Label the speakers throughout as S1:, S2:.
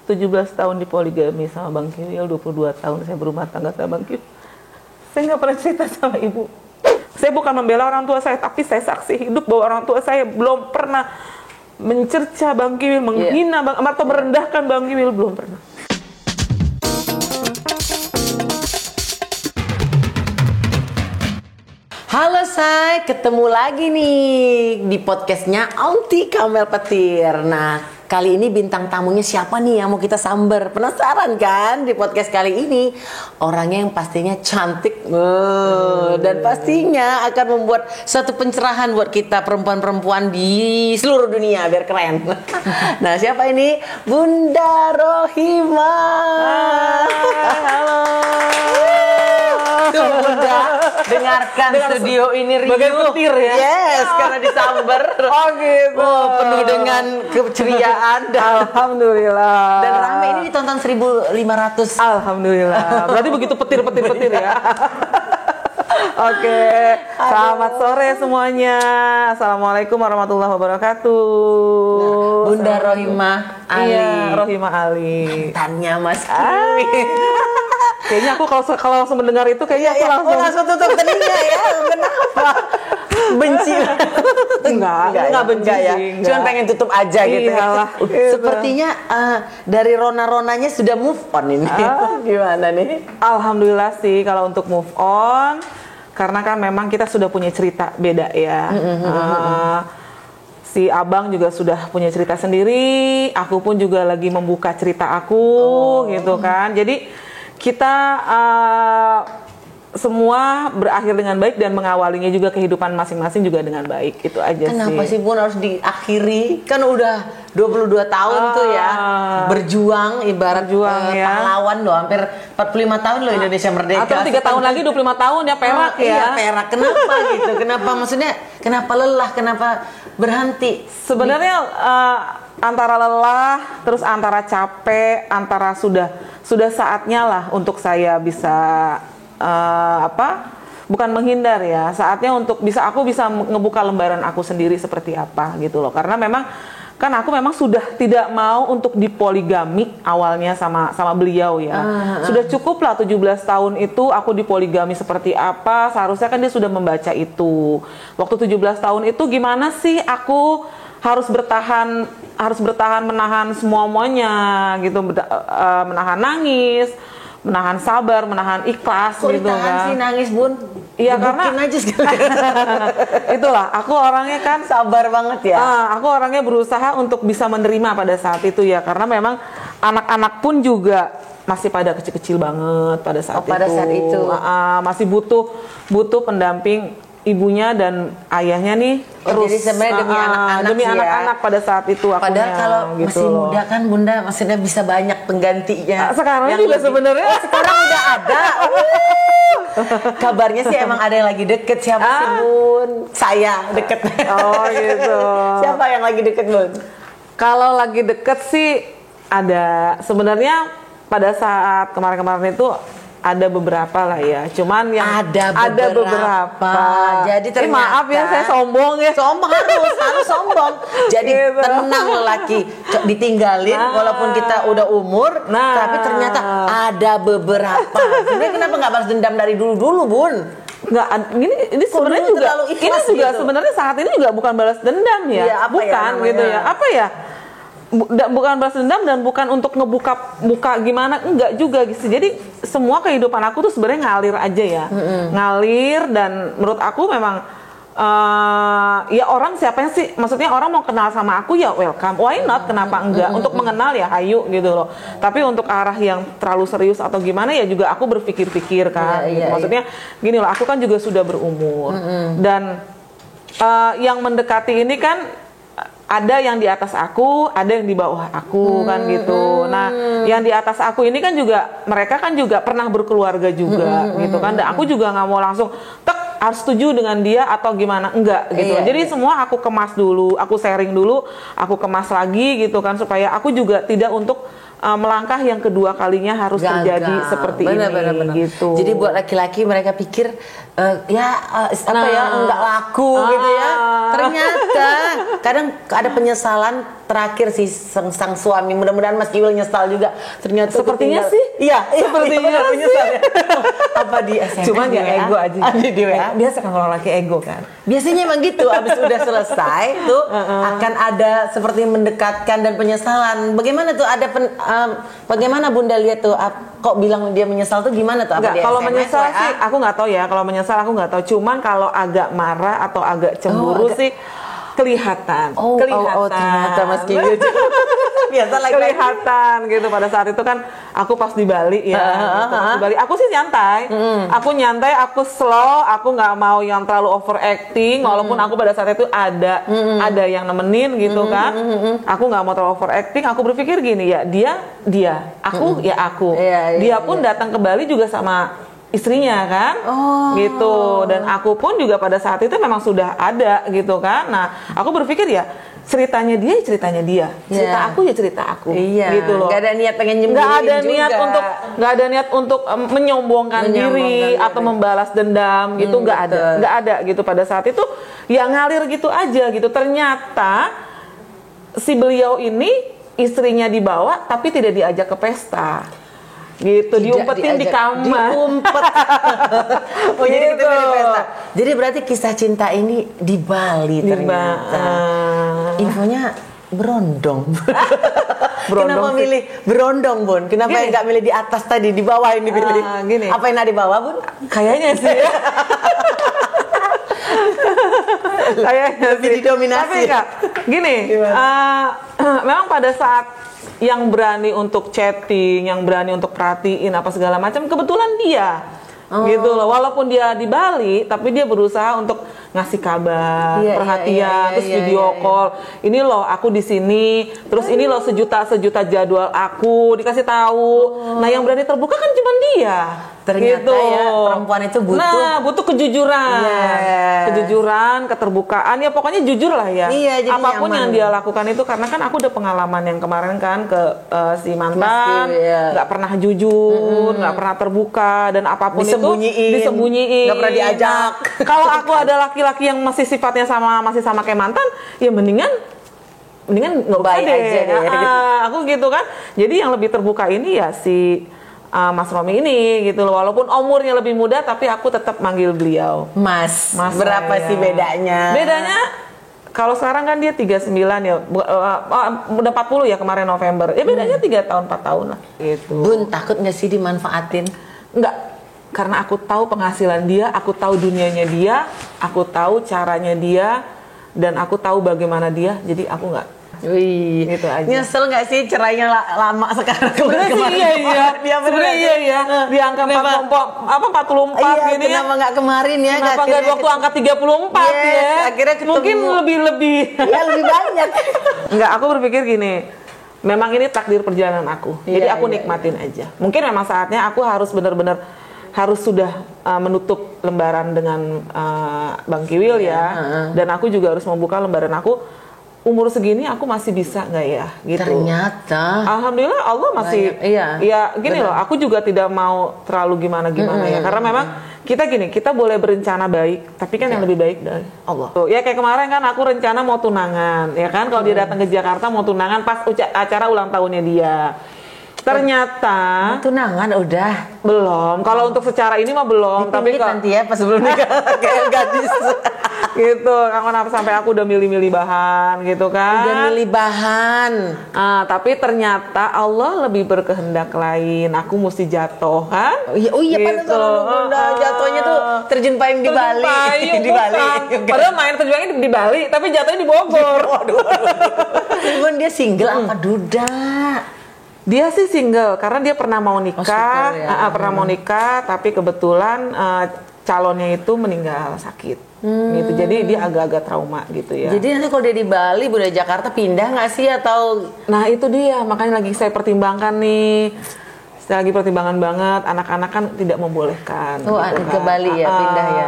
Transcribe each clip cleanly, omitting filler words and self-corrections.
S1: 17 tahun di poligami sama Bang Kiwil, 22 tahun saya berumah tangga sama Bang Kiwil. Saya nggak pernah cerita sama ibu. Saya bukan membela orang tua saya, tapi saya saksi hidup bahwa orang tua saya belum pernah mencerca Bang Kiwil, menghina Bang, atau merendahkan Bang Kiwil, belum pernah.
S2: Halo Say, ketemu lagi nih di podcastnya Aunty Kamel Petir. Nah, kali ini bintang tamunya siapa nih yang mau kita samber? Penasaran kan di podcast kali ini? Orangnya yang pastinya cantik dan pastinya akan membuat suatu pencerahan buat kita perempuan-perempuan di seluruh dunia biar keren. Nah, siapa ini? Bunda Rohimah.
S1: Halo.
S2: Tuh Bunda, dengarkan studio ini riuh.
S1: Bagai petir ya?
S2: Yes, karena disamber.
S1: Oh gitu.
S2: Oh, penuh dengan keceriaan.
S1: Alhamdulillah.
S2: Dan rame ini ditonton 1.500.
S1: Alhamdulillah. Berarti begitu petir ya. Oke, selamat sore semuanya. Assalamualaikum warahmatullahi wabarakatuh.
S2: Nah, Bunda Rohimah Ali.
S1: Iya, Rohimah Ali.
S2: Tanya Mas Kiwi.
S1: Kayaknya aku kalau langsung mendengar itu kayaknya aku
S2: langsung tutup telinga ya. Kenapa? Benci. Enggak benci
S1: ya.
S2: Cuman pengen tutup aja gitu.
S1: Iyalah.
S2: Sepertinya dari Rona-ronanya sudah move on ini. Gimana nih?
S1: Alhamdulillah sih kalau untuk move on, karena kan memang kita sudah punya cerita beda ya. Si abang juga sudah punya cerita sendiri, aku pun juga lagi membuka cerita aku gitu kan. Jadi kita semua berakhir dengan baik dan mengawalinya juga kehidupan masing-masing juga dengan baik. Itu aja.
S2: Kenapa sih Bun harus diakhiri? Kan udah 22 tahun tuh ya berjuang, ibarat pahlawan loh, hampir 45 tahun loh Indonesia merdeka.
S1: Atau 3 tahun lagi 25 tahun ya perak ya.
S2: Iya perak. Kenapa gitu? Kenapa maksudnya? Kenapa lelah? Kenapa berhenti?
S1: Sebenarnya antara lelah, terus antara capek, antara sudah saatnya lah untuk saya bisa bukan menghindar ya, saatnya untuk aku bisa ngebuka lembaran aku sendiri seperti apa gitu loh. Karena memang kan aku memang sudah tidak mau untuk dipoligami awalnya sama beliau ya. Sudah cukup lah 17 tahun itu aku dipoligami seperti apa, seharusnya kan dia sudah membaca itu. Waktu 17 tahun itu gimana sih aku harus bertahan menahan semuanya gitu, menahan nangis, menahan sabar, menahan ikhlas. Kok gitu kan.
S2: Sih nangis Bun?
S1: Iya karena
S2: aja sekali.
S1: Itulah aku orangnya kan
S2: sabar banget ya.
S1: Aku orangnya berusaha untuk bisa menerima pada saat itu ya, karena memang anak-anak pun juga masih pada kecil-kecil banget pada saat itu. Masih butuh pendamping ibunya dan ayahnya nih.
S2: Jadi sebenarnya demi anak-anak
S1: pada saat itu akunya.
S2: Padahal kalau
S1: gitu
S2: masih muda kan Bunda maksudnya bisa banyak penggantinya.
S1: Sekarang juga sebenarnya.
S2: Sekarang udah ada. Kabarnya sih emang ada yang lagi deket. Siapa sih Bun? Saya deket.
S1: Oh gitu.
S2: Siapa yang lagi deket Bun?
S1: Kalau lagi deket sih ada. Sebenarnya pada saat kemarin-kemarin itu ada beberapa lah ya, cuman yang ada beberapa.
S2: Jadi ternyata
S1: maaf ya saya sombong ya.
S2: Sombong harus sombong. Jadi gitu. Tenang lelaki, ditinggalin walaupun kita udah umur, tapi ternyata ada beberapa. Sebenarnya kenapa nggak balas dendam dari dulu Bun?
S1: Nggak, ini sebenarnya juga
S2: gitu.
S1: Sebenarnya saat ini juga bukan balas dendam ya, bukan
S2: ya,
S1: gitu ya. Apa ya? Bukan balas dendam dan bukan untuk ngebuka gimana, enggak juga gitu. Jadi semua kehidupan aku tuh sebenarnya ngalir aja ya, ngalir. Dan menurut aku memang ya orang siapa sih, maksudnya orang mau kenal sama aku ya welcome, why not, kenapa enggak, untuk mengenal ya ayo gitu loh. Tapi untuk arah yang terlalu serius atau gimana ya juga aku berpikir-pikir kan, gitu. Maksudnya gini loh, aku kan juga sudah berumur dan yang mendekati ini kan ada yang di atas aku, ada yang di bawah aku kan gitu. Nah, yang di atas aku ini kan juga mereka kan juga pernah berkeluarga juga gitu kan. Dan aku juga nggak mau langsung harus setuju dengan dia atau gimana, enggak gitu. Jadi semua aku kemas dulu, aku sharing dulu, aku kemas lagi gitu kan, supaya aku juga tidak untuk melangkah yang kedua kalinya harus terjadi seperti ini gitu.
S2: Jadi buat laki-laki mereka pikir enggak laku gitu ya. Ternyata kadang ada penyesalan terakhir si sang suami. Mudah-mudahan Mas Kiwil nyesal juga. Ternyata
S1: sepertinya sih.
S2: Iya, sepertinya menyesal ya. Apa di SMS?
S1: Cuma dia ego aja.
S2: Di WA.
S1: Biasa kan kalau laki ego kan.
S2: Biasanya emang gitu. Abis udah selesai tuh akan ada seperti mendekatkan dan penyesalan. Bagaimana tuh bagaimana Bunda lihat tuh kok bilang dia menyesal tuh gimana tuh?
S1: Enggak, kalau menyesal sih aku nggak tahu ya. Kalau menyesal aku nggak tahu. Cuman kalau agak marah atau agak cemburu sih kelihatan.
S2: Ternyata Mas Kiwil. Biasa
S1: kelihatan gitu pada saat itu kan aku pas di Bali ya. Di Bali aku sih nyantai. Aku nyantai, aku slow, aku nggak mau yang terlalu overacting walaupun aku pada saat itu ada yang nemenin gitu kan. Aku nggak mau terlalu overacting, aku berpikir gini ya, dia, aku ya aku. Dia pun datang ke Bali juga sama istrinya kan, gitu. Dan aku pun juga pada saat itu memang sudah ada gitu kan. Nah, aku berpikir ya ceritanya dia, cerita aku ya cerita aku, gitu loh.
S2: Gak ada niat pengen nyembunyiin
S1: Nggak ada niat untuk menyombongkan diri atau membalas dendam gitu, nggak ada gitu pada saat itu. Ya ngalir gitu aja gitu. Ternyata si beliau ini istrinya dibawa tapi tidak diajak ke pesta. Gitu, diumpetin di kamar.
S2: Gitu. Jadi berarti kisah cinta ini di Bali ternyata. Infonya berondong. Kenapa milih berondong, Bun? Kenapa nggak milih di atas tadi, di bawah ini pilih?
S1: Gini.
S2: Apa yang ada di bawah, Bun?
S1: Kayaknya sih ya. Kayaknya
S2: lebih didominasi.
S1: Tapi Kak, gini, memang pada saat yang berani untuk chatting, yang berani untuk perhatiin apa segala macam, kebetulan dia. Gitu loh, walaupun dia di Bali tapi dia berusaha untuk ngasih kabar, perhatian, terus video call. Ini loh aku di sini, terus ini loh sejuta jadwal aku dikasih tahu. Nah, yang berani terbuka kan cuma dia.
S2: Ternyata
S1: gitu.
S2: Ya perempuan itu butuh
S1: kejujuran, kejujuran, keterbukaan, ya pokoknya jujur lah ya. Apapun yang dia lakukan itu, karena kan aku udah pengalaman yang kemarin kan ke si mantan, nggak pernah jujur, nggak pernah terbuka, dan apapun disembunyiin,
S2: nggak pernah diajak.
S1: Kalau aku ada laki-laki yang masih sifatnya masih sama kayak mantan, ya mendingan nggak usah deh. Aku gitu kan. Jadi yang lebih terbuka ini ya si Mas Romi ini gitu loh, walaupun umurnya lebih muda tapi aku tetap manggil beliau Mas.
S2: Berapa sih bedanya?
S1: Bedanya kalau sekarang kan dia 39 ya, udah 40 ya kemarin November. Ya bedanya 3 tahun 4 tahun lah gitu.
S2: Bun, takut nggak sih dimanfaatin?
S1: Enggak, karena aku tahu penghasilan dia, aku tahu dunianya dia, aku tahu caranya dia, dan aku tahu bagaimana dia, jadi aku nggak.
S2: Wih,
S1: gitu aja.
S2: Nyesel nggak sih cerainya lama sekarang?
S1: Sebenarnya iya. Di angka 44 gini ya.
S2: Kenapa nggak kemarin ya?
S1: Kenapa nggak waktu angka 34 ya?
S2: Akhirnya ketemu.
S1: Mungkin lebih.
S2: Ya lebih banyak.
S1: Enggak, aku berpikir gini. Memang ini takdir perjalanan aku. Jadi aku nikmatin aja. Mungkin memang saatnya aku harus benar-benar sudah menutup lembaran dengan Bang Kiwil ya. Dan aku juga harus membuka lembaran aku. Umur segini aku masih bisa nggak ya gitu.
S2: Ternyata
S1: alhamdulillah Allah masih ya gini loh, aku juga tidak mau terlalu gimana ya, karena memang kita boleh berencana baik, tapi kan yang lebih baik dari Allah. Tuh, ya kayak kemarin kan aku rencana mau tunangan ya kan, kalau dia datang ke Jakarta mau tunangan pas acara ulang tahunnya dia. Ternyata
S2: tunangan udah
S1: belum. Kalau untuk secara ini mah belum. Tapi
S2: nanti ya pas sebelum nikah kayak gadis
S1: gitu. Kenapa sampai aku udah milih-milih bahan gitu kan?
S2: Udah milih bahan.
S1: Tapi ternyata Allah lebih berkehendak lain. Aku mesti jatuh kan?
S2: Oh iya gitu. Bunda jatuhnya tuh terjun payung di Bali.
S1: Di Bali. Padahal main terjun payung di Bali, tapi jatuhnya di Bogor.
S2: Waduh. Dia single apa duda?
S1: Dia sih single karena dia pernah mau nikah, pernah mau nikah, tapi kebetulan calonnya itu meninggal sakit, gitu. Jadi dia agak-agak trauma gitu ya.
S2: Jadi nanti kalau dia di Bali, Bunda Jakarta pindah nggak sih atau?
S1: Nah itu dia, makanya lagi saya pertimbangkan nih. Saya lagi pertimbangan banget, anak-anak kan tidak membolehkan.
S2: Gitu
S1: kan.
S2: Ke Bali ya pindah ya.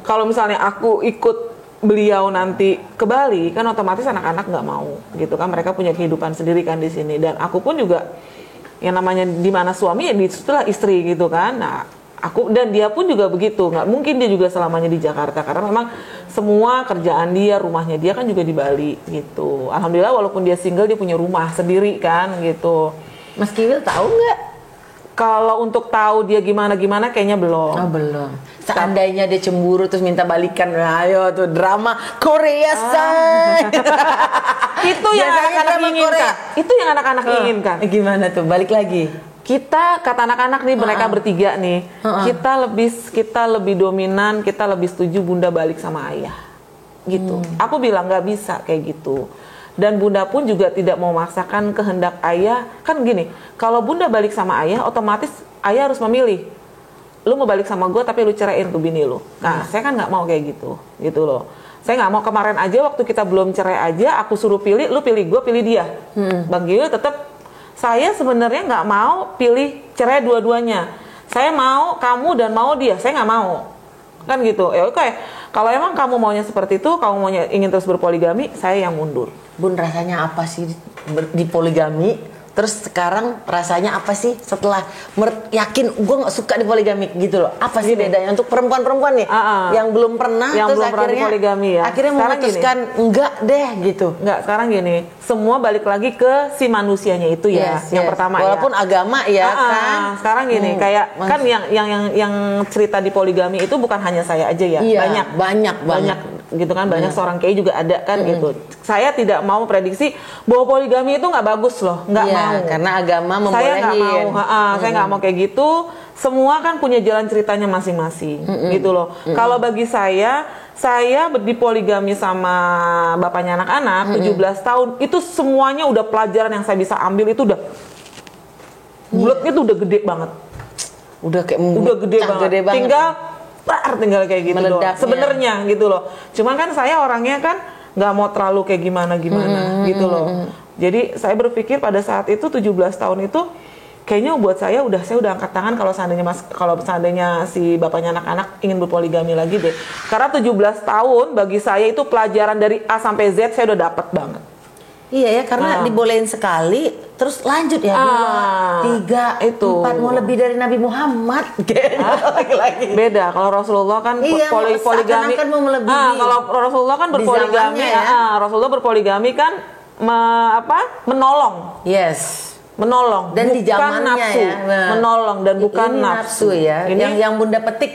S1: Kalau misalnya aku ikut beliau nanti ke Bali, kan otomatis anak-anak nggak mau, gitu kan. Mereka punya kehidupan sendiri kan di sini. Dan aku pun juga, yang namanya di mana suami, ya itulah istri, gitu kan. Nah, aku dan dia pun juga begitu. Nggak mungkin dia juga selamanya di Jakarta, karena memang semua kerjaan dia, rumahnya dia kan juga di Bali, gitu. Alhamdulillah walaupun dia single, dia punya rumah sendiri kan, gitu.
S2: Mas Kiwil tahu nggak?
S1: Kalau untuk tahu dia gimana kayaknya belum.
S2: Oh, belum. Seandainya dia cemburu terus minta balikan, ayo tuh drama Korea say.
S1: Itu yang anak-anak inginkan. Itu yang anak-anak inginkan.
S2: Gimana tuh? Balik lagi.
S1: Kita kata anak-anak nih, mereka bertiga nih, kita lebih dominan, kita lebih setuju Bunda balik sama ayah. Gitu. Aku bilang nggak bisa kayak gitu. Dan Bunda pun juga tidak mau memaksakan kehendak ayah. Kan gini, kalau Bunda balik sama ayah, otomatis ayah harus memilih. Lu mau balik sama gue tapi lu ceraiin tuh bini lu. Nah, saya kan nggak mau kayak gitu, gitu loh. Saya nggak mau. Kemarin aja waktu kita belum cerai aja, aku suruh pilih, lu pilih gue, pilih dia. Bang Giwil tetap, saya sebenarnya nggak mau pilih cerai dua-duanya. Saya mau kamu dan mau dia, saya nggak mau. Kan gitu. Ya oke, kalau emang kamu maunya seperti itu, kamu maunya ingin terus berpoligami, saya yang mundur.
S2: Bun, rasanya apa sih di poligami? Terus sekarang rasanya apa sih setelah yakin gue nggak suka di poligami gitu loh? Apa sih bedanya untuk perempuan-perempuan nih yang belum pernah,
S1: yang
S2: terus
S1: belum
S2: akhirnya
S1: poligami ya?
S2: Akhirnya memutuskan enggak deh gitu.
S1: Enggak, sekarang gini, semua balik lagi ke si manusianya itu ya. Yang pertama
S2: walaupun
S1: ya.
S2: agama ya kan.
S1: Sekarang gini, kayak kan yang cerita di poligami itu bukan hanya saya aja ya.
S2: Iya, banyak
S1: gitu kan, banyak seorang kiai juga ada kan gitu. Saya tidak mau prediksi bahwa poligami itu nggak bagus loh, nggak mau.
S2: Karena agama membolehin.
S1: Saya nggak mau, saya nggak mau kayak gitu. Semua kan punya jalan ceritanya masing-masing, gitu loh. Kalau bagi saya di poligami sama bapaknya anak-anak 17 tahun itu semuanya udah pelajaran yang saya bisa ambil, itu udah bulatnya tuh udah gede banget.
S2: Udah
S1: gede banget. Tinggal kayak gitu loh. Sebenarnya gitu loh. Cuman kan saya orangnya kan nggak mau terlalu kayak gimana gitu loh. Jadi saya berpikir pada saat itu 17 tahun itu kayaknya buat saya udah angkat tangan kalau seandainya si bapaknya anak-anak ingin berpoligami lagi deh. Karena 17 tahun bagi saya itu pelajaran dari A sampai Z saya udah dapet banget.
S2: Iya ya, karena dibolehin sekali, terus lanjut ya 2, 3, 4, mau lebih dari Nabi Muhammad. Lagi.
S1: Beda, kalau Rasulullah kan poligami.
S2: Kan mau melebihi.
S1: Kalau Rasulullah kan berpoligami, Rasulullah berpoligami kan menolong.
S2: Yes.
S1: Menolong.
S2: Dan
S1: bukan
S2: di zamannya
S1: nafsu.
S2: Ya. Nah,
S1: menolong dan bukan
S2: ini nafsu ya. Yang Bunda petik.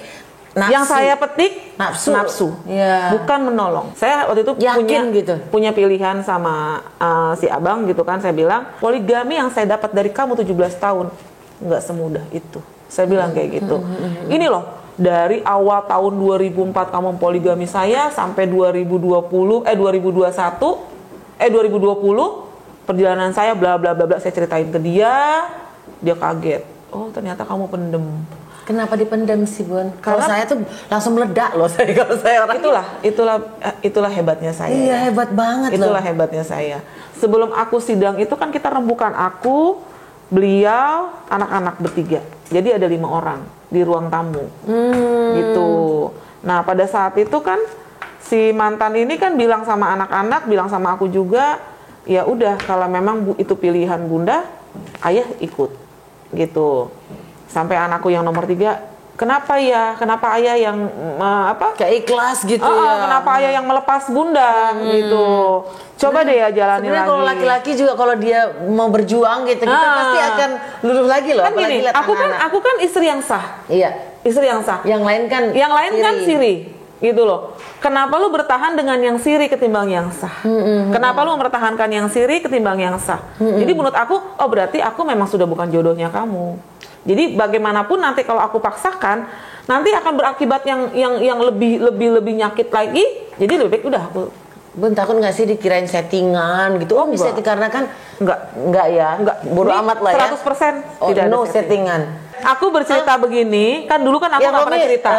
S2: Nafsu.
S1: Yang saya petik nafsu.
S2: Ya.
S1: Bukan menolong. Saya waktu itu punya pilihan sama si abang gitu kan. Saya bilang, poligami yang saya dapat dari kamu 17 tahun nggak semudah itu. Saya bilang kayak gitu. Ini loh, dari awal tahun 2004 kamu poligami saya sampai 2020 perjalanan saya bla bla bla bla, saya ceritain ke dia kaget. Oh, ternyata kamu pendem.
S2: Kenapa dipendam sih, Bun? Kalau saya tuh langsung meledak loh kalau saya orang.
S1: Itulah hebatnya saya.
S2: Iya, hebat banget loh.
S1: Itulah hebatnya saya. Sebelum aku sidang itu kan kita rembukan aku, beliau, anak-anak bertiga. Jadi ada 5 orang di ruang tamu. Gitu. Nah, pada saat itu kan si mantan ini kan bilang sama anak-anak, bilang sama aku juga, ya udah kalau memang itu pilihan Bunda, ayah ikut. Gitu. Sampai anakku yang nomor 3, kenapa ayah yang
S2: kayak ikhlas gitu ya,
S1: kenapa ayah yang melepas Bunda gitu. Coba deh ya jalani lagi.
S2: Kalau laki-laki juga kalau dia mau berjuang gitu, kita pasti akan lurus lagi loh.
S1: Kan gini, aku kan istri yang sah.
S2: Iya,
S1: istri yang sah.
S2: Yang lain kan
S1: siri gitu loh. Kenapa lu bertahan dengan yang siri ketimbang yang sah? Kenapa lu mempertahankan yang siri ketimbang yang sah? Jadi menurut aku, oh berarti aku memang sudah bukan jodohnya kamu. Jadi bagaimanapun nanti kalau aku paksakan, nanti akan berakibat yang lebih nyakit lagi. Jadi lebih baik udah aku.
S2: Bun, takut nggak sih dikirain settingan gitu? Oh, bisa karena kan enggak ya. Bodo amat lah ya.
S1: 100% tidak
S2: ada settingan.
S1: Aku bercerita begini, kan dulu kan aku nggak pernah cerita.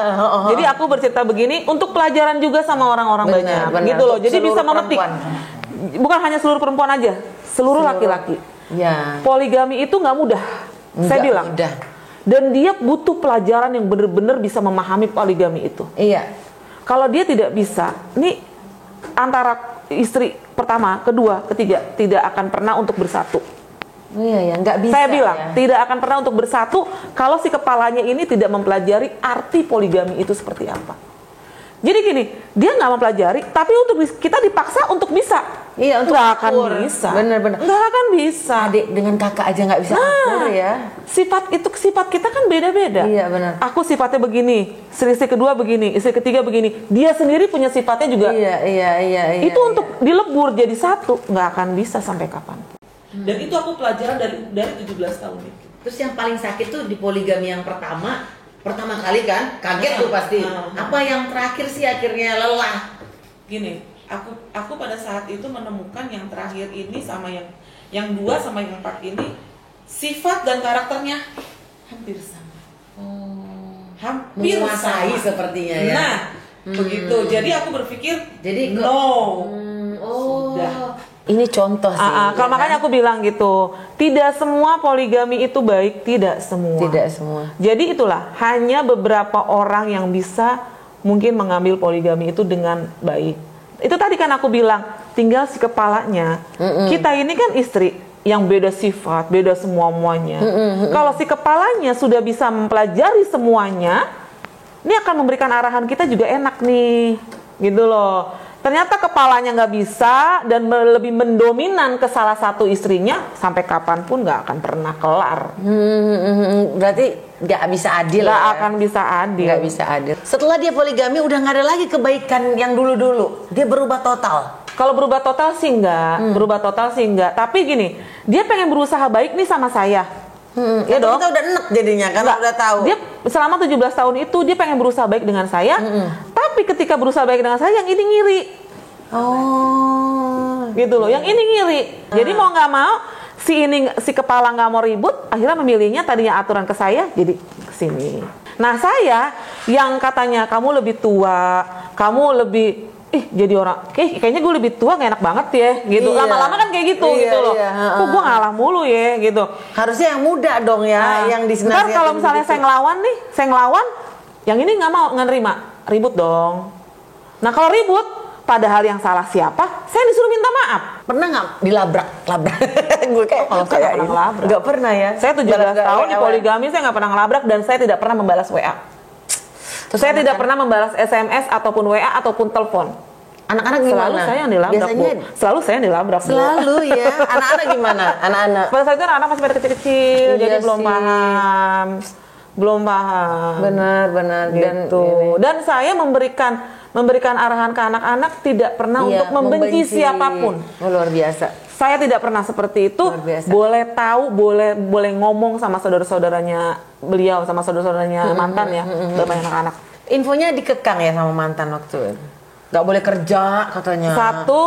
S1: Jadi aku bercerita begini untuk pelajaran juga sama orang-orang banyak, gitu loh. Jadi bisa memetik. Bukan hanya seluruh perempuan aja, seluruh laki-laki.
S2: Ya.
S1: Poligami itu nggak mudah. Saya bilang.
S2: Mudah.
S1: Dan dia butuh pelajaran yang benar-benar bisa memahami poligami itu.
S2: Iya.
S1: Kalau dia tidak bisa, nih antara istri pertama, kedua, ketiga tidak akan pernah untuk bersatu.
S2: Oh iya ya, nggak bisa.
S1: Saya bilang
S2: ya.
S1: tidak akan pernah untuk bersatu kalau si kepalanya ini tidak mempelajari arti poligami itu seperti apa. Jadi gini, dia nggak mempelajari, tapi untuk kita dipaksa untuk bisa.
S2: Iya, untuk
S1: nggak akan
S2: akur.
S1: bisa.
S2: Bener-bener.
S1: Nggak akan bisa.
S2: Adik dengan kakak aja nggak bisa akur ya.
S1: Sifat kita kan beda-beda.
S2: Iya benar.
S1: Aku sifatnya begini, istri kedua begini, istri ketiga begini. Dia sendiri punya sifatnya juga.
S2: Iya.
S1: Itu untuk dilebur jadi satu, nggak akan bisa sampai kapan. Dan itu aku pelajaran dari 17 tahun itu.
S2: Terus yang paling sakit tuh di poligami yang pertama kali kan, kaget tuh pasti. Apa yang terakhir sih akhirnya lelah?
S1: Gini, aku pada saat itu menemukan yang terakhir ini sama yang 2 sama yang 4 ini sifat dan karakternya hampir sama. Hampir
S2: Menguasai
S1: sama.
S2: sepertinya ya.
S1: Nah, begitu. Jadi aku berpikir,
S2: Jadi
S1: sudah.
S2: Ini contoh sih.
S1: Kalau makanya aku bilang gitu, tidak semua poligami itu baik, tidak semua.
S2: Tidak semua.
S1: Jadi itulah, hanya beberapa orang yang bisa mungkin mengambil poligami itu dengan baik. Itu tadi kan aku bilang, tinggal si kepalanya. Kita ini kan istri yang beda sifat, beda semua-muanya. Kalau si kepalanya sudah bisa mempelajari semuanya, ini akan memberikan arahan kita juga enak nih, gitu loh. Ternyata kepalanya nggak bisa dan lebih mendominan ke salah satu istrinya, sampai kapanpun nggak akan pernah kelar.
S2: Berarti nggak bisa adil.
S1: Nggak akan bisa adil.
S2: Nggak bisa adil. Setelah dia poligami udah nggak ada lagi kebaikan yang dulu-dulu. Dia berubah total.
S1: Kalau berubah total sih enggak. Tapi gini, dia pengen berusaha baik nih sama saya. Ya dong.
S2: Kita udah enek jadinya karena udah tahu.
S1: Dia selama 17 tahun itu dia pengen berusaha baik dengan saya. Tapi ketika berusaha baik dengan saya, yang ini ngiri. Gitu loh, yang ini ngiri. Jadi mau nggak mau si kepala nggak mau ribut, akhirnya memilihnya tadinya aturan ke saya jadi ke sini. Nah, saya yang katanya kamu lebih tua, kamu lebih jadi orang kayaknya gue lebih tua gak enak banget ya gitu. Lama-lama kan kayak gitu gitu loh. Kok gue ngalah mulu ya gitu.
S2: Harusnya yang muda dong ya, yang disenasihatin.
S1: Ntar kalau misalnya saya ngelawan, yang ini nggak mau nerima, ribut dong. Nah kalau ribut, padahal yang salah siapa? Saya disuruh minta maaf.
S2: Pernah nggak dilabrak? Gue kayak
S1: kalau saya nggak pernah ngelabrak.
S2: Nggak pernah ya.
S1: Saya 17 tahun di poligami, saya nggak pernah ngelabrak dan saya tidak pernah membalas WA. Terus saya tidak pernah membalas SMS ataupun WA ataupun telepon.
S2: Anak-anak gimana?
S1: Selalu saya yang dilabrak,
S2: biasanya,
S1: Bu. Selalu saya yang dilabrak, Bu.
S2: Selalu ya. Anak-anak gimana? Anak-anak.
S1: Pada saat itu anak-anak masih pada kecil-kecil, jadi belum paham.
S2: Benar
S1: Gitu. Dan saya memberikan arahan ke anak-anak tidak pernah untuk membenci siapapun.
S2: Luar biasa.
S1: Saya tidak pernah seperti itu. Boleh tahu, boleh ngomong sama saudara-saudaranya beliau, sama saudara-saudaranya mantan ya, banyak anak-anak.
S2: Infonya dikekang ya sama mantan waktu itu. Nggak boleh kerja katanya.
S1: Satu,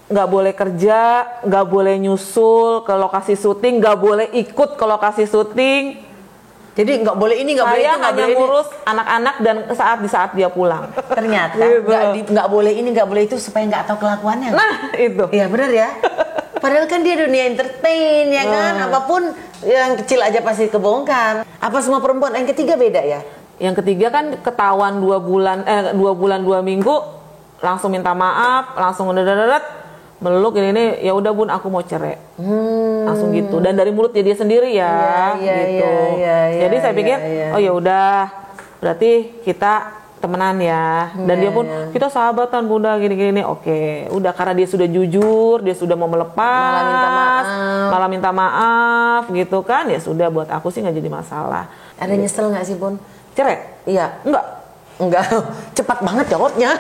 S1: nggak boleh kerja, nggak boleh nyusul ke lokasi syuting, nggak boleh ikut ke lokasi syuting.
S2: Jadi nggak boleh ini, nggak boleh itu,
S1: nggak boleh ngurus anak-anak dan di saat dia pulang.
S2: Ternyata nggak boleh ini, nggak boleh itu supaya nggak tahu kelakuannya.
S1: Nah itu.
S2: Iya benar ya. Padahal kan dia dunia entertain ya kan, apapun yang kecil aja pasti kebongkar. Apa semua perempuan? Yang ketiga beda ya?
S1: Yang ketiga kan ketahuan 2 bulan 2 minggu langsung minta maaf, langsung meluk ini ya udah Bun aku mau cerai. Langsung gitu. Dan dari mulut dia sendiri ya gitu. Jadi saya pikir oh ya udah berarti kita temenan ya. Dan dia pun kita sahabatan Bunda gini-gini. Oke, udah karena dia sudah jujur, dia sudah mau melepas, malah minta maaf gitu kan. Ya sudah buat aku sih nggak jadi masalah.
S2: Ada nyesel nggak sih Bun?
S1: Cerai?
S2: Iya. Enggak, cepat banget jawabnya.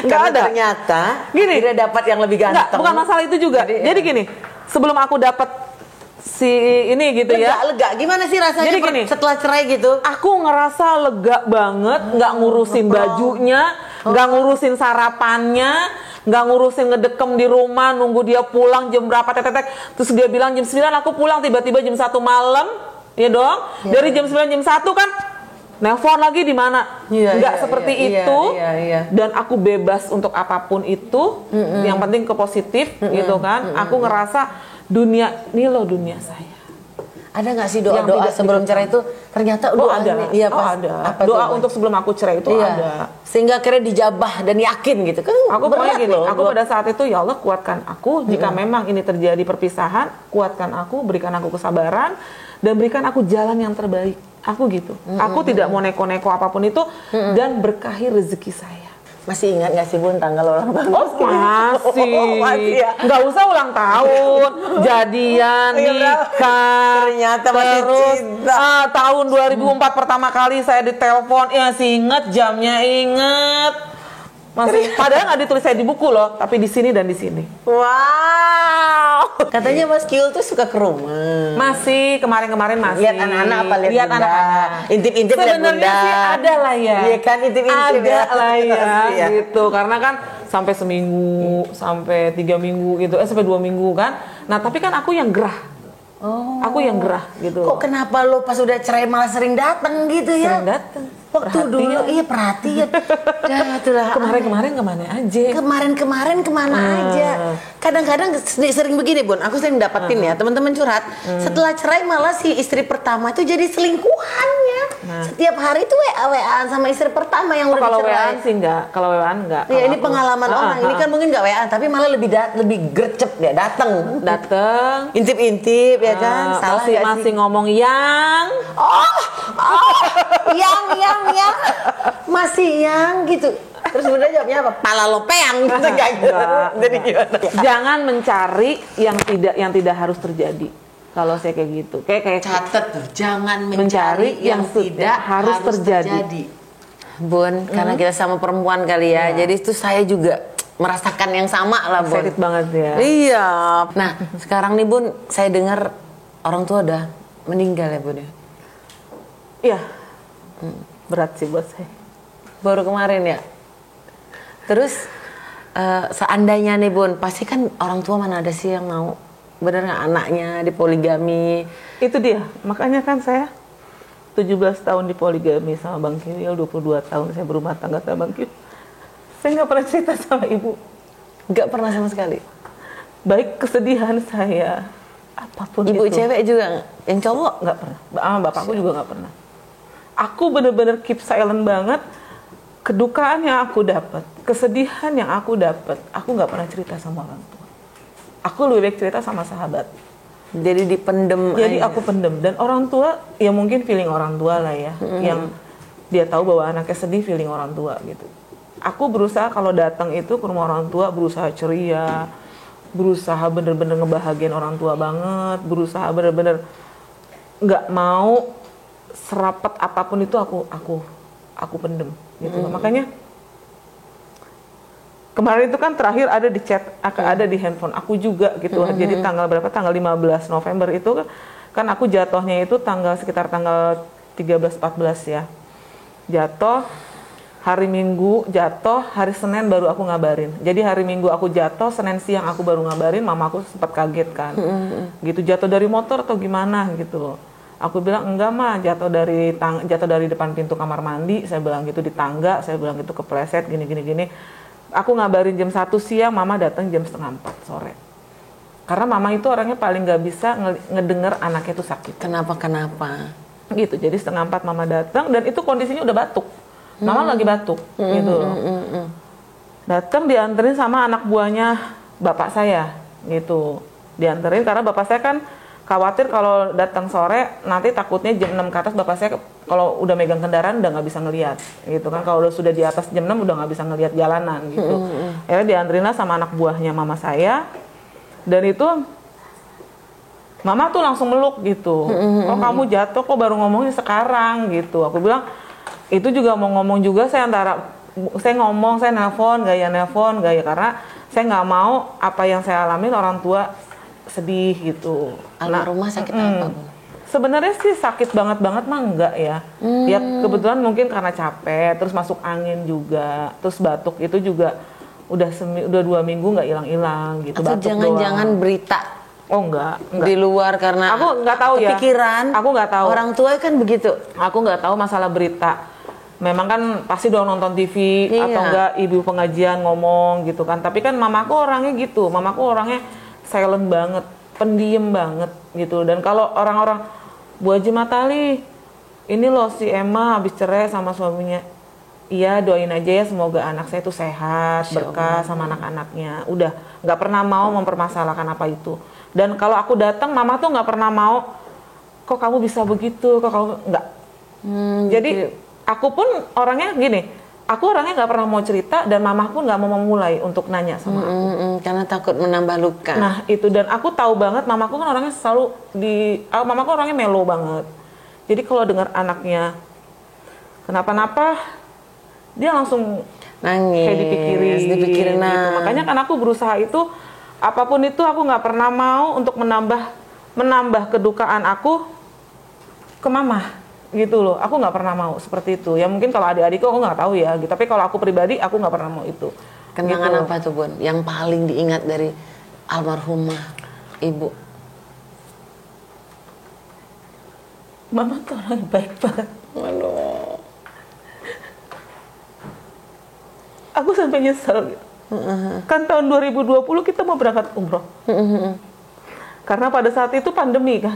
S1: Enggak ada.
S2: Ternyata
S1: gini,
S2: dia dapat yang lebih ganteng.
S1: Enggak, bukan masalah itu juga. Jadi gini, sebelum aku dapat si ini gitu
S2: lega. Gimana sih rasanya
S1: jadi gini,
S2: setelah cerai gitu?
S1: Aku ngerasa lega banget, nggak ngurusin bajunya, nggak ngurusin sarapannya, nggak ngurusin ngedekem di rumah, nunggu dia pulang jam berapa tetetek. Terus dia bilang jam 9 aku pulang, tiba-tiba jam 1 malam, ya dong. Dari jam 9 jam 1 kan nelpon lagi di mana? Nggak seperti itu. Dan aku bebas untuk apapun itu. Yang penting ke positif gitu kan. Aku ngerasa dunia ini loh dunia saya.
S2: Ada nggak sih
S1: Yang
S2: doa-doa
S1: tidak
S2: sebelum cerai itu ternyata doa
S1: ada.
S2: Iya,
S1: Oh, ada.
S2: Apa
S1: Doa
S2: tuh,
S1: untuk sebelum aku cerai itu
S2: iya.
S1: ada.
S2: Sehingga akhirnya dijabah dan yakin gitu kan.
S1: Aku pokoknya
S2: berat
S1: gini,
S2: loh.
S1: aku pada saat itu ya Allah kuatkan aku jika memang ini terjadi perpisahan, kuatkan aku, berikan aku kesabaran dan berikan aku jalan yang terbaik. Aku gitu. Aku tidak mau neko-neko apapun itu dan berkahi rezeki saya.
S2: Masih ingat nggak sih Bun tanggal ulang tahun?
S1: Masih.
S2: Masih ya?
S1: Nggak usah ulang tahun, jadian, nikah.
S2: Ternyata masih
S1: terus
S2: cinta.
S1: tahun 2004 pertama kali saya ditelepon, ya masih inget, jamnya inget. Masih, padahal nggak ditulis saya di buku loh, tapi di sini dan di sini.
S2: Wow. Katanya Mas Kiul tuh suka ke rumah.
S1: Masih, kemarin-kemarin masih.
S2: Lihat anak-anak apa lihat bunda?
S1: anak-anak.
S2: Intip-intip lihat bunda.
S1: Sebenarnya sih ada lah ya.
S2: Iya kan intip-intip
S1: ada
S2: ya.
S1: lah ya,
S2: Iya.
S1: gitu. Karena kan sampai seminggu, sampai 3 minggu gitu, sampai 2 minggu kan. Nah tapi kan aku yang gerah. Aku yang gerah gitu.
S2: Kok kenapa lo pas udah cerai malah sering datang gitu ya?
S1: Sering datang.
S2: Waktu dulu iya perhatian. Dah itulah.
S1: Kemarin-kemarin kemana aja?
S2: Kemarin kemana aja? Kadang-kadang sering begini Bun, aku sering dapetin ya teman-teman curhat. Setelah cerai malah si istri pertama itu jadi selingkuhannya. Setiap hari itu WA-WAan sama istri pertama yang udah
S1: Kalau
S2: dicerai.
S1: WA-an sih enggak, kalau WA-an enggak.
S2: Ya ini pengalaman orang. Ini kan mungkin nggak WA, tapi malah lebih gercep dia datang.
S1: dateng,
S2: Intip-intip ya kan? Salah nggak sih?
S1: masih ngomong yang
S2: yang masih yang gitu. Terus bunda jawabnya apa? Pala lo peang gitu
S1: Enggak.
S2: Jadi gimana?
S1: Jangan mencari yang tidak harus terjadi. Kalau saya kayak gitu, kayak
S2: Catet tuh, jangan
S1: mencari
S2: mencari yang tidak harus terjadi. Bun, karena kita sama perempuan kali ya. Jadi itu saya juga merasakan yang sama lah Bun.
S1: excited banget ya.
S2: Iya. Nah, sekarang nih Bun, saya dengar orang tua udah meninggal ya Bun ya.
S1: Iya. Berat sih buat saya.
S2: Baru kemarin ya. Terus seandainya nih Bun, pasti kan orang tua mana ada sih yang mau bener nggak anaknya dipoligami?
S1: Itu dia. Makanya kan saya 17 tahun dipoligami sama Bang Kiwil, 22 tahun saya berumah tangga sama Bang Kiwil. Saya nggak pernah cerita sama ibu.
S2: Nggak pernah sama sekali.
S1: Baik kesedihan saya, apapun
S2: Ibu
S1: itu.
S2: cewek juga nggak? Yang cowok?
S1: Nggak pernah. Sama bapakku juga nggak pernah. Aku bener-bener keep silent banget. Kedukaan yang aku dapat, kesedihan yang aku dapat, aku nggak pernah cerita sama orang tua. Aku lebih baik cerita sama sahabat.
S2: Jadi dipendem.
S1: Jadi
S2: aja.
S1: aku pendem. Dan orang tua, ya mungkin feeling orang tua lah ya, yang dia tahu bahwa anaknya sedih, feeling orang tua gitu. Aku berusaha kalau datang itu ke rumah orang tua, berusaha ceria, berusaha bener-bener ngebahagiain orang tua banget, berusaha bener-bener nggak mau serapat apapun itu aku pendem gitu. Makanya kemarin itu kan terakhir ada di chat, ada di handphone aku juga gitu. Jadi tanggal berapa? Tanggal 15 November itu kan aku jatuhnya itu sekitar tanggal 13-14 ya. Jatuh hari Minggu, jatuh hari Senin baru aku ngabarin. Jadi hari Minggu aku jatuh, Senin siang aku baru ngabarin, mama aku sempat kaget kan. Gitu, jatuh dari motor atau gimana gitu. Aku bilang enggak mah, jatuh dari depan pintu kamar mandi, saya bilang gitu, di tangga, saya bilang gitu, kepleset gini. Aku ngabarin jam 1 siang, mama datang jam 3:30 sore. Karena mama itu orangnya paling nggak bisa ngedenger anaknya itu sakit.
S2: Kenapa?
S1: Gitu, jadi 3:30 mama datang dan itu kondisinya udah batuk. Mama lagi batuk, gitu loh. Datang dianterin sama anak buahnya bapak saya, gitu. Dianterin karena bapak saya kan khawatir kalau datang sore nanti takutnya jam 6 ke atas bapak saya kalau udah megang kendaraan udah nggak bisa ngelihat gitu kan, kalau sudah di atas jam 6 udah nggak bisa ngelihat jalanan gitu. Akhirnya dianterin lah sama anak buahnya mama saya, dan itu mama tuh langsung meluk gitu. Oh kamu jatuh kok baru ngomongnya sekarang gitu. Aku bilang itu juga mau ngomong juga, saya nelpon gaya karena saya nggak mau apa yang saya alamin orang tua sedih gitu.
S2: Almarhumah sakit apa Bu?
S1: Sebenarnya sih sakit banget mah enggak ya. Ya kebetulan mungkin karena capek, terus masuk angin juga, terus batuk itu juga udah 2 minggu nggak hilang gitu.
S2: Atau jangan-jangan berita?
S1: Oh enggak.
S2: Di luar karena
S1: aku nggak tahu ya.
S2: Kepikiran.
S1: Aku nggak tahu.
S2: Orang tua kan begitu.
S1: Aku nggak tahu masalah berita. Memang kan pasti dong nonton TV atau enggak ibu pengajian ngomong gitu kan. Tapi kan mamaku orangnya gitu. Mamaku orangnya silent banget, pendiam banget gitu. Dan kalau orang-orang Bu Haji Matali, ini loh si Emma habis cerai sama suaminya. Iya, doain aja ya semoga anak saya itu sehat, berkah sama anak-anaknya. Udah, nggak pernah mau mempermasalahkan apa itu. Dan kalau aku datang, mama tuh nggak pernah mau, kok kamu bisa begitu, kok kamu nggak. Jadi aku pun orangnya gini, aku orangnya nggak pernah mau cerita dan mama pun nggak mau memulai untuk nanya sama aku.
S2: Karena takut menambah luka.
S1: Nah itu, dan aku tahu banget mamaku kan orangnya selalu mamaku orangnya melo banget. Jadi kalau dengar anaknya kenapa-napa, dia langsung
S2: nangis,
S1: kayak dipikirin gitu. Makanya kan aku berusaha itu, apapun itu aku nggak pernah mau untuk menambah kedukaan aku ke mama gitu loh. Aku nggak pernah mau seperti itu. Ya mungkin kalau adik-adikku aku nggak tahu ya gitu. Tapi kalau aku pribadi aku nggak pernah mau itu.
S2: Kenangan
S1: gitu.
S2: apa tuh Bun yang paling diingat dari almarhumah ibu?
S1: Mama tuh orang baik banget.
S2: Waduh.
S1: Aku sampai nyesel gitu. Kan tahun 2020 kita mau berangkat umroh. Karena pada saat itu pandemi kan.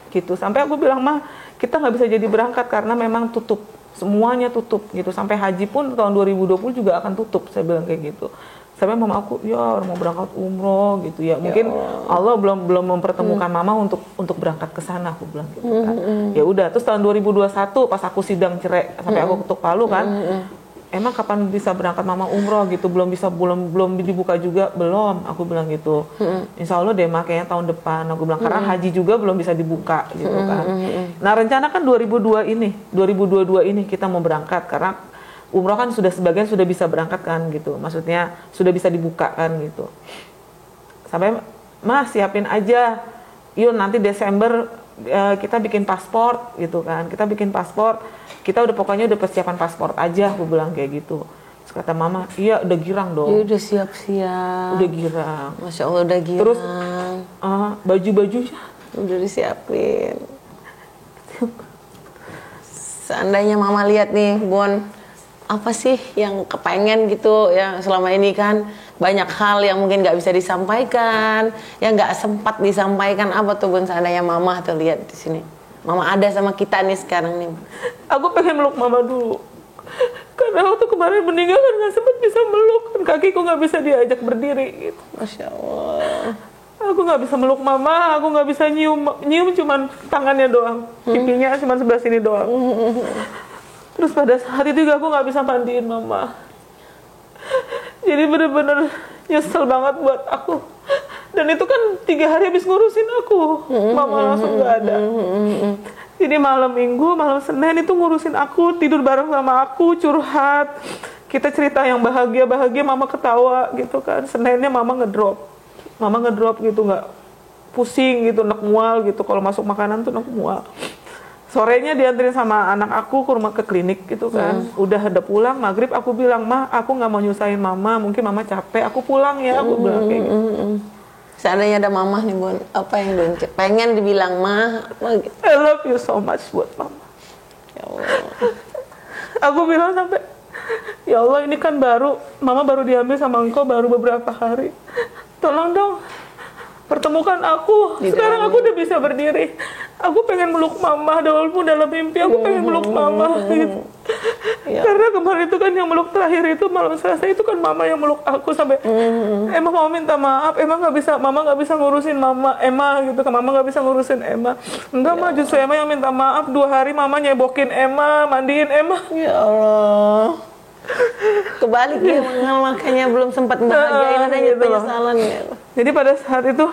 S1: Gitu. Sampai aku bilang, "Ma, kita nggak bisa jadi berangkat karena memang tutup. Semuanya tutup gitu. Sampai haji pun tahun 2020 juga akan tutup." Saya bilang kayak gitu. Sampai mama aku, "Ya, mau berangkat umroh gitu ya. Mungkin Allah belum mempertemukan mama untuk berangkat ke sana," aku bilang gitu kan. Ya udah, terus tahun 2021 pas aku sidang cerai sampai aku ketuk palu kan. Emang kapan bisa berangkat mama umroh gitu, belum dibuka juga, belum, aku bilang gitu. Insya Allah deh kayaknya tahun depan, aku bilang, karena haji juga belum bisa dibuka gitu kan. Nah rencana kan 2022 ini kita mau berangkat, karena umroh kan sebagian sudah bisa berangkat kan gitu, maksudnya sudah bisa dibuka kan gitu. Sampai, "Mas siapin aja, yuk nanti Desember kita bikin paspor gitu kan, kita bikin paspor, kita pokoknya udah persiapan paspor aja," aku bilang kayak gitu. Terus kata mama, "Iya udah girang dong."
S2: Ya udah siap-siap.
S1: Udah girang.
S2: Masya Allah udah girang.
S1: Terus baju-bajunya
S2: udah disiapin. Seandainya mama lihat nih, Bun, apa sih yang kepengen gitu ya, selama ini kan banyak hal yang mungkin nggak bisa disampaikan, yang nggak sempat disampaikan. Apa tuh Bun seandainya mama tuh lihat di sini, mama ada sama kita nih sekarang nih?
S1: Aku pengen meluk mama dulu, karena waktu kemarin meninggal kan nggak sempat bisa meluk, kan kakiku nggak bisa diajak berdiri gitu.
S2: Masya Allah.
S1: Aku nggak bisa meluk mama, aku nggak bisa nyium cuman tangannya doang, pipinya cuma sebelah sini doang. Terus pada saat itu juga aku nggak bisa mandiin mama. Jadi bener-bener nyesel banget buat aku. Dan itu kan 3 hari habis ngurusin aku, mama langsung nggak ada. Jadi malam Minggu, malam Senin itu ngurusin aku, tidur bareng sama aku, curhat. Kita cerita yang bahagia-bahagia, mama ketawa gitu kan. Seninnya mama ngedrop gitu, nggak pusing gitu, nek mual gitu. Kalau masuk makanan tuh nek mual. Sorenya dianterin sama anak aku ke klinik gitu kan. Udah ada pulang maghrib, aku bilang, "Ma, aku nggak mau nyusahin mama, mungkin mama capek, aku pulang ya," aku bilang kayak gitu.
S2: Seandainya ada mama nih Bun, apa yang Bun pengen dibilang Ma?
S1: I love you so much buat mama.
S2: Ya Allah.
S1: Aku bilang sampai, "Ya Allah, ini kan mama baru diambil sama engkau baru beberapa hari. Tolong dong, pertemukan aku. Sekarang aku udah bisa berdiri. Aku pengen meluk mama, walaupun dalam mimpi aku pengen meluk mama gitu." Karena kemarin itu kan yang meluk terakhir itu malam Selasa itu kan mama yang meluk aku sampai Emma mau minta maaf, mama nggak bisa ngurusin Emma gitu, kan mama nggak bisa ngurusin Emma. Enggak mah, justru Emma yang minta maaf. 2 hari mama nyebokin Emma, mandiin Emma.
S2: Ya Allah. Kebalik dia, makanya belum sempat bahagiain, adanya
S1: gitu
S2: penyesalan ya.
S1: Jadi pada saat itu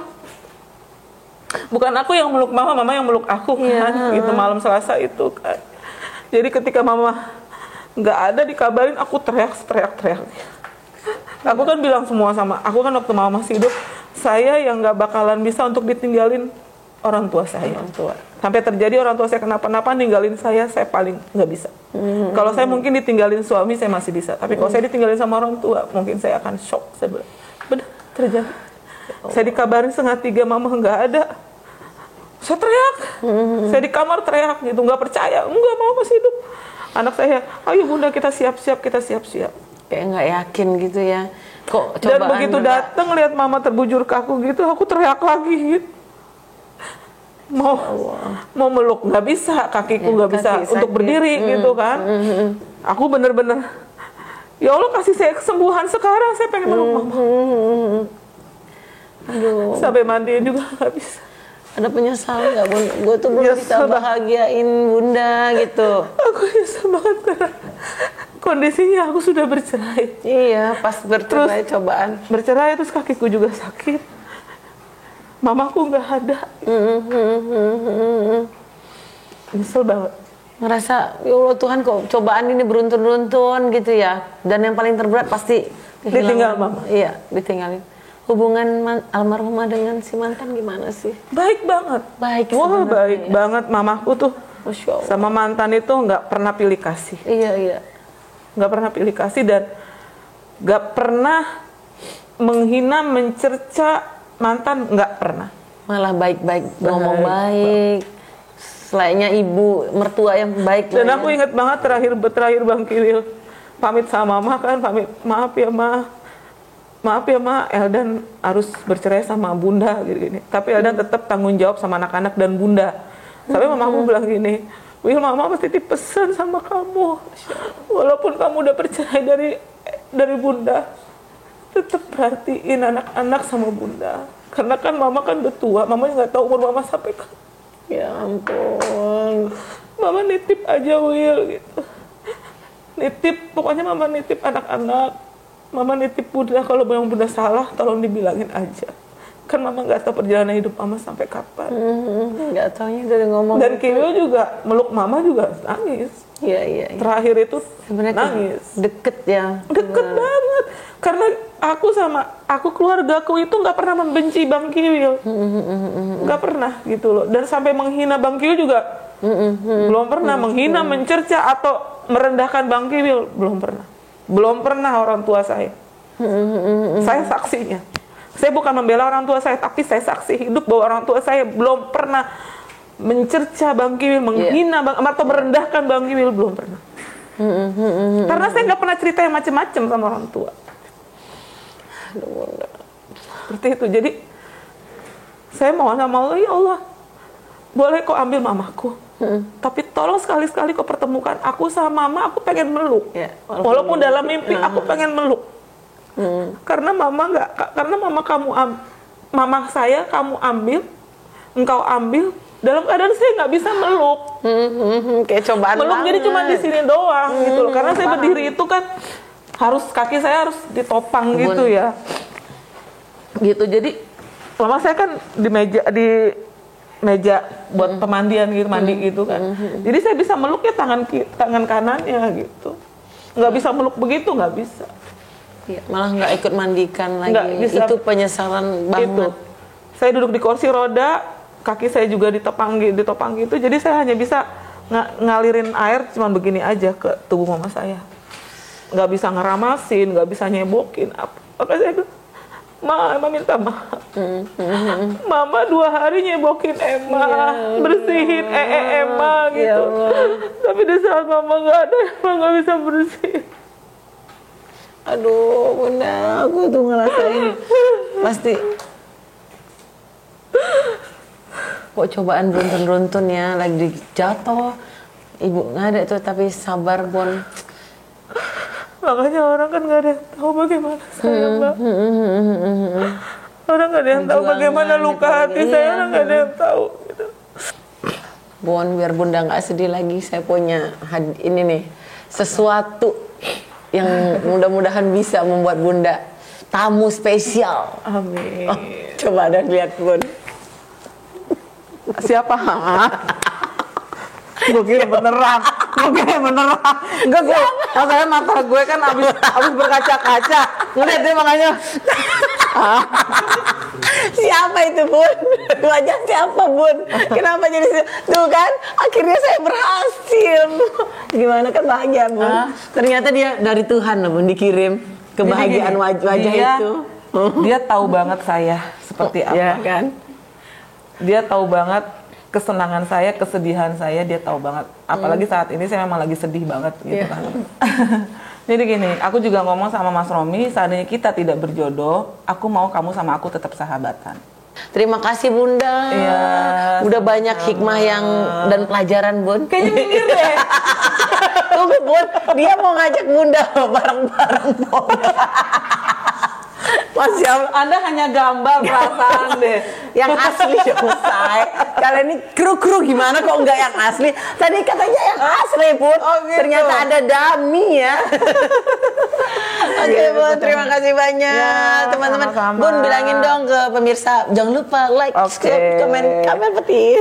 S1: bukan aku yang meluk mama yang meluk aku kan, gitu malam Selasa itu kan. Jadi ketika mama nggak ada dikabarin, aku teriak. Aku kan bilang semua sama, aku kan waktu mama masih hidup, saya yang nggak bakalan bisa untuk ditinggalin orang tua saya. Sampai terjadi orang tua saya kenapa-napa ninggalin saya paling nggak bisa. Kalau saya mungkin ditinggalin suami saya masih bisa, tapi kalau saya ditinggalin sama orang tua mungkin saya akan shock. Saya bilang, benar terjadi. Saya dikabarin 2:30 mama nggak ada. Saya teriak, saya di kamar teriak gitu, nggak percaya, enggak, mama masih hidup. Anak saya, "Ayo bunda, kita siap-siap."
S2: Kayak nggak yakin gitu ya. Kok
S1: Dan
S2: cobaan
S1: begitu datang lihat mama terbujur ke aku gitu, aku teriak lagi gitu. mau meluk nggak bisa, kakiku nggak bisa untuk berdiri gitu kan. Aku bener-bener, ya Allah kasih saya kesembuhan sekarang, saya pengen meluk mama.
S2: Aduh.
S1: Sampai mandiin juga nggak bisa.
S2: Ada penyesalan nggak Bun? Gue tuh belum bisa bahagiain Bunda gitu.
S1: Aku nyesel banget karena kondisinya aku sudah bercerai.
S2: Iya, pas bercerai cobaan.
S1: Bercerai terus kakiku juga sakit. Mamaku nggak ada. Nyesel banget.
S2: Ngerasa, ya Allah Tuhan kok cobaan ini beruntun-runtun gitu ya. Dan yang paling terberat pasti
S1: Ditinggal mama.
S2: Iya, ditinggalin. Hubungan almarhumah dengan si mantan gimana sih?
S1: Baik banget.
S2: Baik
S1: Wah,
S2: sebenarnya,
S1: baik
S2: ya.
S1: banget. Mamaku tuh
S2: Masya Allah.
S1: sama mantan itu nggak pernah pilih kasih.
S2: Iya.
S1: Nggak pernah pilih kasih dan nggak pernah menghina, mencerca mantan, nggak pernah.
S2: Malah baik-baik, ngomong baik. Selayaknya ibu mertua yang baik.
S1: Dan aku ingat banget terakhir Bang Kiwil pamit sama mama kan, maaf ya ma, Eldan harus bercerai sama bunda gini. Tapi Eldan tetap tanggung jawab sama anak-anak dan bunda. Sampai mamaku bilang gini, Wil, mama mesti titip pesan sama kamu. Walaupun kamu udah bercerai dari bunda, tetap perhatiin anak-anak sama bunda. Karena kan mama kan udah tua, mama nggak tahu umur mama sampai kapan.
S2: Ya ampun.
S1: Mama nitip aja Will gitu. Nitip, pokoknya mama nitip anak-anak. Mama nitip bunda, kalau yang bunda salah tolong dibilangin aja. Kan mama nggak tahu perjalanan hidup mama sampai kapan.
S2: Nggak taunya dari ngomong.
S1: Dan Kiwil juga meluk mama juga nangis.
S2: Iya.
S1: Terakhir itu
S2: Sebenarnya
S1: nangis.
S2: Deket ya.
S1: Deket banget. Karena aku keluargaku itu nggak pernah membenci Bang Kiwil. Nggak pernah gitu loh. Dan sampai menghina Bang Kiwil juga belum pernah. Menghina, mencerca atau merendahkan Bang Kiwil belum pernah. Belum pernah orang tua saya. Saya saksinya. Saya bukan membela orang tua saya, tapi saya saksi hidup bahwa orang tua saya belum pernah mencerca Bang Kiwil, menghina atau merendahkan Bang Kiwil, belum pernah. Karena saya nggak pernah cerita yang macam-macam sama orang tua. Seperti itu. Jadi saya mohon sama Allah, ya Allah, boleh kok ambil mamaku. Tapi tolong sekali-sekali kau pertemukan aku sama mama, aku pengen meluk.
S2: Ya,
S1: walaupun dalam mimpi aku pengen meluk. Karena mama mama saya kamu ambil, engkau ambil, dalam keadaan saya nggak bisa meluk.
S2: Kayak cobaan
S1: meluk
S2: banget.
S1: Jadi cuma di sini doang gitu loh. Karena saya berdiri itu kan kaki saya harus ditopang gitu ya. Gitu. Jadi mama saya kan di meja buat pemandian gitu, mandi gitu kan. Jadi saya bisa meluk ya tangan kanannya gitu. Nggak bisa meluk begitu, nggak bisa.
S2: Ya, malah nggak ikut mandikan lagi.
S1: Nggak bisa.
S2: Itu penyesalan banget.
S1: Saya duduk di kursi roda, kaki saya juga ditopang gitu. Jadi saya hanya bisa ngalirin air cuman begini aja ke tubuh mama saya. Nggak bisa ngeramasin, nggak bisa nyebokin. Apa saya bilang, Mama minta maaf. Mama 2 hari nyebokin Emma, bersihin Emma gitu. Tapi di saat mama nggak ada, Emma nggak bisa bersihin.
S2: Aduh, Bunda, aku tuh ngerasain pasti. Kok cobaan beruntun-runtun ya, lagi jatuh. Ibu nggak ada tuh, tapi sabar, Bon.
S1: Makanya orang kan nggak ada yang tahu bagaimana saya, Mbak. Orang nggak ada yang tahu bagaimana luka hati saya, orang nggak ada yang tahu. Gitu.
S2: Bon, biar Bunda nggak sedih lagi, saya punya ini nih, sesuatu yang mudah-mudahan bisa membuat Bunda tamu spesial.
S1: Amin.
S2: Oh, coba ada lihat, Bon.
S1: Siapa? Gue kira beneran. Enggak, masalahnya mata gue kan abis berkaca-kaca. Ngeliat dia makanya.
S2: Siapa itu, Bun? Wajah siapa, Bun? Kenapa jadi tuh kan? Akhirnya saya berhasil. Gimana kan bahagia, Bun? Ternyata dia dari Tuhan loh, Bun, dikirim kebahagiaan wajah itu.
S1: Dia tahu banget saya seperti apa.
S2: Ya kan?
S1: Dia tahu banget kesenangan saya, kesedihan saya, dia tahu banget. Apalagi saat ini saya memang lagi sedih banget gitu kan. Jadi gini, aku juga ngomong sama Mas Romi, seandainya kita tidak berjodoh, aku mau kamu sama aku tetap sahabatan.
S2: Terima kasih Bunda.
S1: Iya,
S2: Udah banyak hikmah yang dan pelajaran Bun.
S1: Kayaknya minggir deh.
S2: Tunggu Bun, dia mau ngajak Bunda bareng-bareng. Masya Allah.
S1: Anda hanya gambar perasaan deh.
S2: Yang asli dong, Say. Kalian ini kru-kru gimana kok enggak yang asli? Tadi katanya yang asli, Bun.
S1: Oh, gitu.
S2: Ternyata ada dummy ya. Oke, Bun. Terima kasih banyak,
S1: Ya,
S2: teman-teman.
S1: sama-sama.
S2: Bun, bilangin dong ke pemirsa, jangan lupa like,
S1: Oke.
S2: subscribe, komen, Kamel Petir.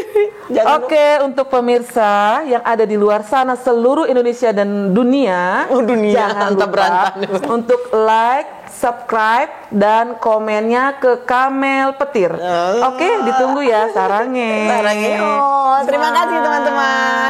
S2: Jangan lupa.
S1: Oke, untuk pemirsa yang ada di luar sana seluruh Indonesia dan dunia,
S2: Oh, dunia.
S1: jangan
S2: Antap
S1: lupa
S2: berantakan.
S1: untuk like, subscribe, dan komennya ke Kamel Petir. Oke, ditunggu ya sarangnya.
S2: Sarangnya. Oh, terima kasih teman-teman.